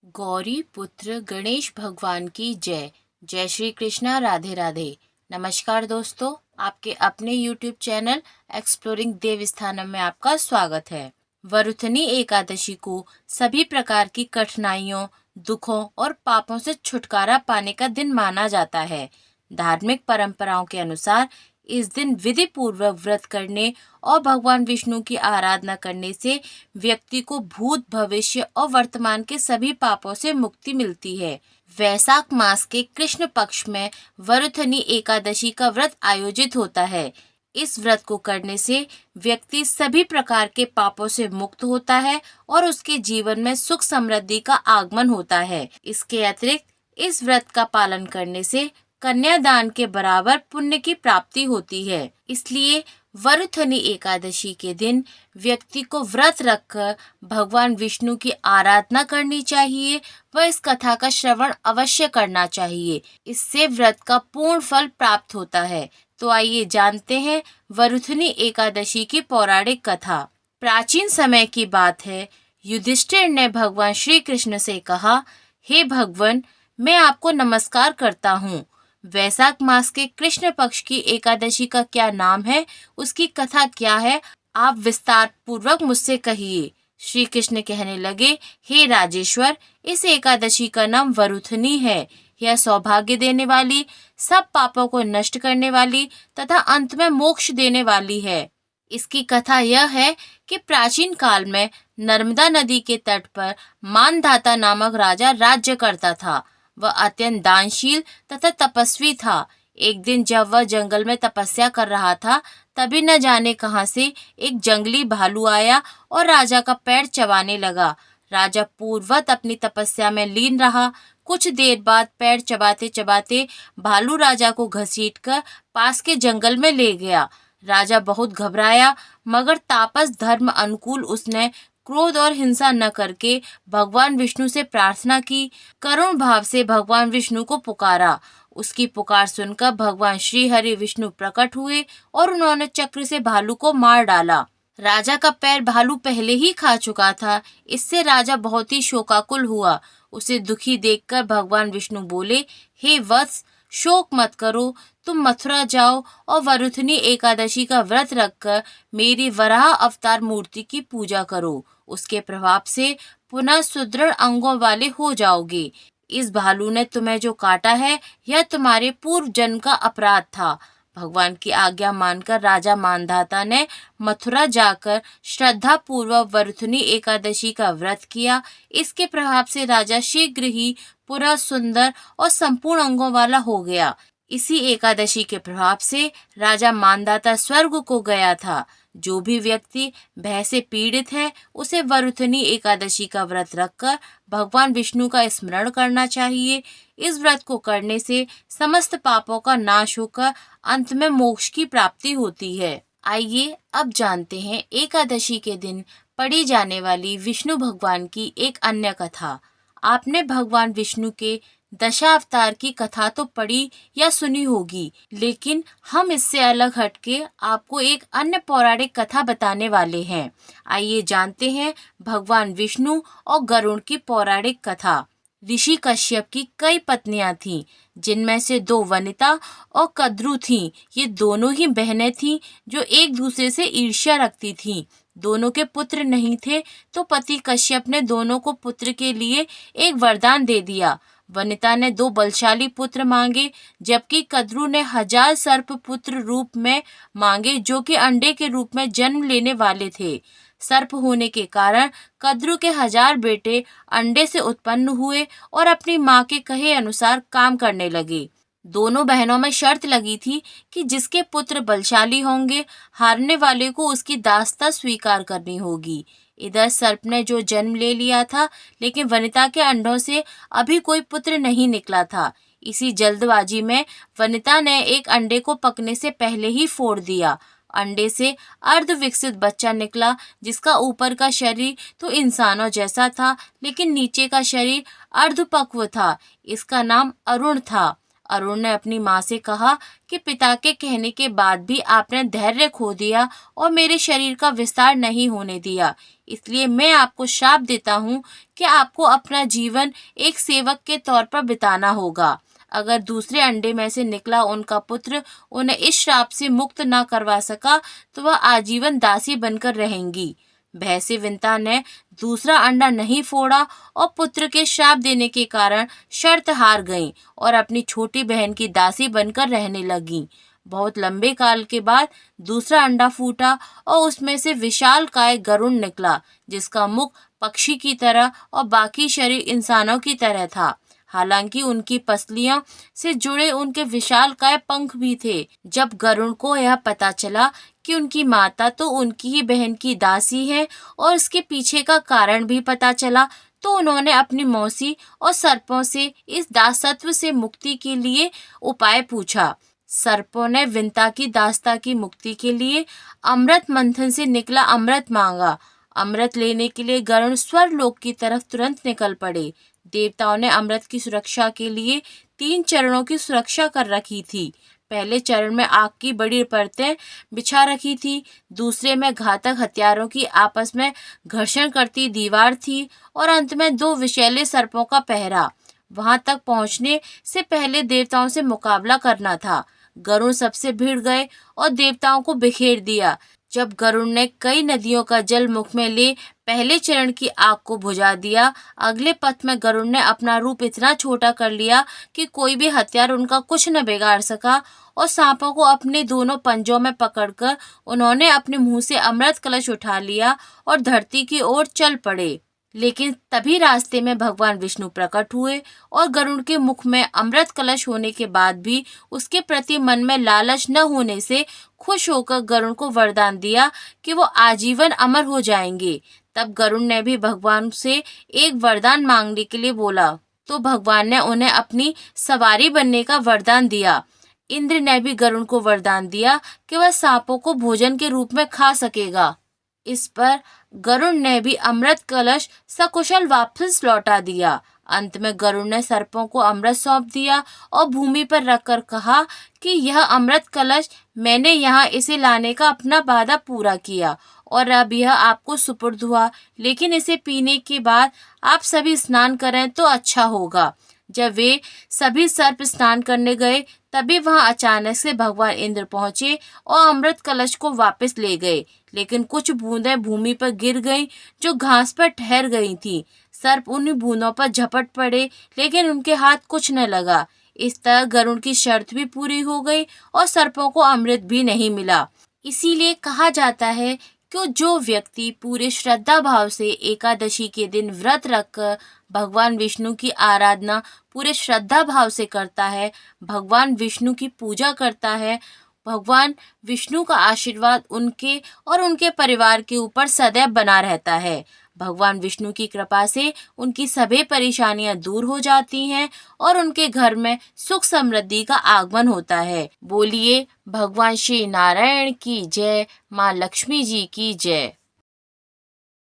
गौरी पुत्र गणेश भगवान की जय। जय श्री कृष्णा, राधे राधे। नमस्कार दोस्तों, आपके अपने YouTube चैनल एक्सप्लोरिंग देवस्थानम में आपका स्वागत है। वरुथनी एकादशी को सभी प्रकार की कठिनाइयों, दुखों और पापों से छुटकारा पाने का दिन माना जाता है। धार्मिक परंपराओं के अनुसार इस दिन विधि पूर्वक व्रत करने और भगवान विष्णु की आराधना करने से व्यक्ति को भूत, भविष्य और वर्तमान के सभी पापों से मुक्ति मिलती है। वैशाख मास के कृष्ण पक्ष में वरुथनी एकादशी का व्रत आयोजित होता है। इस व्रत को करने से व्यक्ति सभी प्रकार के पापों से मुक्त होता है और उसके जीवन में सुख समृद्धि का आगमन होता है। इसके अतिरिक्त इस व्रत का पालन करने से कन्यादान के बराबर पुण्य की प्राप्ति होती है। इसलिए वरुथनी एकादशी के दिन व्यक्ति को व्रत रखकर भगवान विष्णु की आराधना करनी चाहिए व इस कथा का श्रवण अवश्य करना चाहिए। इससे व्रत का पूर्ण फल प्राप्त होता है। तो आइए जानते हैं वरुथनी एकादशी की पौराणिक कथा। प्राचीन समय की बात है। युधिष्ठिर ने भगवान श्री कृष्ण से कहा, हे भगवान, मैं आपको नमस्कार करता हूँ। वैशाख मास के कृष्ण पक्ष की एकादशी का क्या नाम है, उसकी कथा क्या है, आप विस्तार पूर्वक मुझसे कहिए। श्री कृष्ण कहने लगे, हे राजेश्वर, इस एकादशी का नाम वरुथनी है। यह सौभाग्य देने वाली, सब पापों को नष्ट करने वाली तथा अंत में मोक्ष देने वाली है। इसकी कथा यह है कि प्राचीन काल में नर्मदा नदी के तट पर मानधाता नामक राजा राज्य करता था। वह अत्यंत दानशील तथा तपस्वी था। एक दिन जब वह जंगल में तपस्या कर रहा था, तभी न जाने कहां से एक जंगली भालू आया और राजा का पैर चबाने लगा। राजा पूर्ववत अपनी तपस्या में लीन रहा। कुछ देर बाद पैर चबाते चबाते भालू राजा को घसीटकर पास के जंगल में ले गया। राजा बहुत घबराया, मगर तापस धर्म अनुकूल उसने क्रोध और हिंसा न करके भगवान विष्णु से प्रार्थना की। करुण भाव से भगवान विष्णु को पुकारा। उसकी पुकार सुनकर भगवान श्री हरि विष्णु प्रकट हुए और उन्होंने चक्र से भालू को मार डाला। राजा का पैर भालू पहले ही खा चुका था। इससे राजा बहुत ही शोकाकुल हुआ। उसे दुखी देखकर भगवान विष्णु बोले, हे वत्स, शोक मत करो। तुम मथुरा जाओ और वरुथनी एकादशी का व्रत रखकर मेरी वराह अवतार मूर्ति की पूजा करो। उसके प्रभाव से पुनः सुदृढ़ अंगों वाले हो जाओगे। इस भालू ने तुम्हें जो काटा है, यह तुम्हारे पूर्व जन्म का अपराध था। भगवान की आज्ञा मानकर राजा मानधाता ने मथुरा जाकर श्रद्धा पूर्वक वरुथनी एकादशी का व्रत किया। इसके प्रभाव से राजा शीघ्र ही पूरा सुंदर और संपूर्ण अंगों वाला हो गया। इसी एकादशी के प्रभाव से राजा मानधाता स्वर्ग को गया था। जो भी व्यक्ति भय से पीड़ित है, उसे वरुथनी एकादशी का व्रत रखकर भगवान विष्णु का स्मरण करना चाहिए। इस व्रत को करने से समस्त पापों का नाश होकर अंत में मोक्ष की प्राप्ति होती है। आइए अब जानते हैं एकादशी के दिन पढ़ी जाने वाली विष्णु भगवान की एक अन्य कथा। आपने भगवान विष्णु के दशावतार की कथा तो पढ़ी या सुनी होगी, लेकिन हम इससे अलग हटके आपको एक अन्य पौराणिक कथा बताने वाले हैं। आइए जानते हैं भगवान विष्णु और गरुड़ की पौराणिक कथा। ऋषि कश्यप की कई पत्नियां थीं, जिनमें से दो वनिता और कद्रु थीं। ये दोनों ही बहनें थीं जो एक दूसरे से ईर्ष्या रखती थीं। दोनों के पुत्र नहीं थे, तो पति कश्यप ने दोनों को पुत्र के लिए एक वरदान दे दिया। वनिता ने दो बलशाली पुत्र मांगे, जबकि कद्रु ने 1000 सर्प पुत्र रूप में मांगे, जो कि अंडे के रूप में जन्म लेने वाले थे। सर्प होने के कारण कद्रु के 1000 बेटे अंडे से उत्पन्न हुए और अपनी माँ के कहे अनुसार काम करने लगे। दोनों बहनों में शर्त लगी थी कि जिसके पुत्र बलशाली होंगे, हारने वाले को उसकी दासता स्वीकार करनी होगी। इधर सर्प ने जो जन्म ले लिया था, लेकिन वनिता के अंडों से अभी कोई पुत्र नहीं निकला था। इसी जल्दबाजी में वनिता ने एक अंडे को पकने से पहले ही फोड़ दिया। अंडे से अर्ध विकसित बच्चा निकला, जिसका ऊपर का शरीर तो इंसानों जैसा था, लेकिन नीचे का शरीर अर्धपक्व था। इसका नाम अरुण था। अरुण ने अपनी माँ से कहा कि पिता के कहने के बाद भी आपने धैर्य खो दिया और मेरे शरीर का विस्तार नहीं होने दिया। इसलिए मैं आपको श्राप देता हूँ कि आपको अपना जीवन एक सेवक के तौर पर बिताना होगा। अगर दूसरे अंडे में से निकला उनका पुत्र उन्हें इस श्राप से मुक्त न करवा सका तो वह आजीवन दासी बनकर रहेंगी। भैंसे विंता ने दूसरा अंडा नहीं फोड़ा और पुत्र के श्राप देने के कारण शर्त हार गईं और अपनी छोटी बहन की दासी बनकर रहने लगीं। बहुत लंबे काल के बाद दूसरा अंडा फूटा और उसमें से विशालकाय गरुड़ निकला, जिसका मुख पक्षी की तरह और बाकी शरीर इंसानों की तरह था। हालांकि उनकी पसलियां से जुड़े उनके विशालकाय पंख भी थे। जब गरुड़ को यह पता चला कि उनकी माता तो उनकी ही बहन की दासी है और इसके पीछे का कारण भी पता चला, तो उन्होंने अपनी मौसी और सर्पों से इस दासत्व से मुक्ति के लिए उपाय पूछा। सर्पों ने विंता की दासता की मुक्ति के लिए अमृत मंथन से निकला अमृत मांगा। अमृत लेने के लिए गरुड़ स्वर्गलोक की तरफ तुरंत निकल पड़े। देवताओं ने अमृत की सुरक्षा के लिए 3 चरणों की सुरक्षा कर रखी थी। पहले चरण में आग की बड़ी परतें बिछा रखी थी, दूसरे में घातक हथियारों की आपस में घर्षण करती दीवार थी और अंत में 2 विषैले सर्पों का पहरा। वहां तक पहुंचने से पहले देवताओं से मुकाबला करना था। गरुड़ सबसे भिड़ गए और देवताओं को बिखेर दिया। जब गरुड़ ने कई नदियों का जल मुख में ले पहले चरण की आग को बुझा दिया, अगले पथ में गरुड़ ने अपना रूप इतना छोटा कर लिया कि कोई भी हथियार उनका कुछ न बिगाड़ सका और सांपों को अपने दोनों पंजों में पकड़कर उन्होंने अपने मुंह से अमृत कलश उठा लिया और धरती की ओर चल पड़े। लेकिन तभी रास्ते में भगवान विष्णु प्रकट हुए और गरुड़ के मुख में अमृत कलश होने के बाद भी उसके प्रति मन में लालच न होने से खुश होकर गरुड़ को वरदान दिया कि वो आजीवन अमर हो जाएंगे। तब गरुड़ ने भी भगवान से एक वरदान मांगने के लिए बोला, तो भगवान ने उन्हें अपनी सवारी बनने का वरदान दिया। इंद्र ने भी गरुड़ को वरदान दिया कि वह सांपों को भोजन के रूप में खा सकेगा। इस पर गरुड़ ने भी अमृत कलश सकुशल वापस लौटा दिया। अंत में गरुड़ ने सर्पों को अमृत सौंप दिया और भूमि पर रखकर कहा कि यह अमृत कलश मैंने यहाँ इसे लाने का अपना वादा पूरा किया और अब यह आपको सुपुर्द हुआ, लेकिन इसे पीने के बाद आप सभी स्नान करें तो अच्छा होगा। जब वे सभी सर्प स्नान करने गए तभी वहां अचानक से भगवान इंद्र पहुंचे और अमृत कलश को वापस ले गए, लेकिन कुछ बूंदें भूमि पर गिर गईं जो घास पर ठहर गई थीं। सर्प उन बूंदों पर झपट पड़े, लेकिन उनके हाथ कुछ न लगा। इस तरह गरुड़ की शर्त भी पूरी हो गई और सर्पों को अमृत भी नहीं मिला। इसीलिए कहा जाता है कि जो व्यक्ति पूरे श्रद्धा भाव से एकादशी के दिन व्रत रखकर भगवान विष्णु की आराधना पूरे श्रद्धा भाव से करता है, भगवान विष्णु की पूजा करता है, भगवान विष्णु का आशीर्वाद उनके और उनके परिवार के ऊपर सदैव बना रहता है। भगवान विष्णु की कृपा से उनकी सभी परेशानियां दूर हो जाती हैं और उनके घर में सुख समृद्धि का आगमन होता है। बोलिए भगवान श्री नारायण की जय, माँ लक्ष्मी जी की जय।